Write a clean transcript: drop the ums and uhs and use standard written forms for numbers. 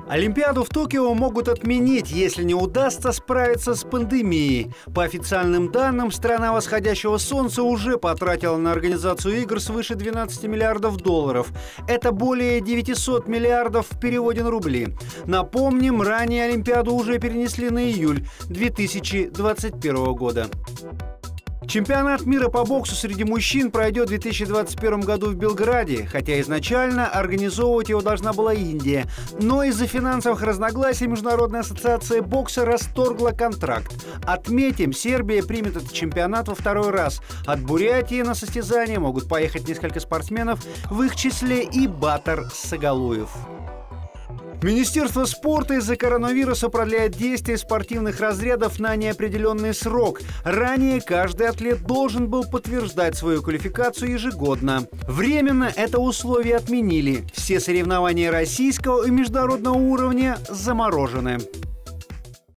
Олимпиаду в Токио могут отменить, если не удастся справиться с пандемией. По официальным данным, страна восходящего солнца уже потратила на организацию игр свыше 12 миллиардов долларов. Это более 900 миллиардов в переводе на рубли. Напомним, ранее Олимпиаду уже перенесли на июль 2021 года. Чемпионат мира по боксу среди мужчин пройдет в 2021 году в Белграде, хотя изначально организовывать его должна была Индия. Но из-за финансовых разногласий Международная ассоциация бокса расторгла контракт. Отметим, Сербия примет этот чемпионат во второй раз. От Бурятии на состязание могут поехать несколько спортсменов, в их числе и Батар Сагалуев. Министерство спорта из-за коронавируса продляет действие спортивных разрядов на неопределенный срок. Ранее каждый атлет должен был подтверждать свою квалификацию ежегодно. Временно это условие отменили. Все соревнования российского и международного уровня заморожены.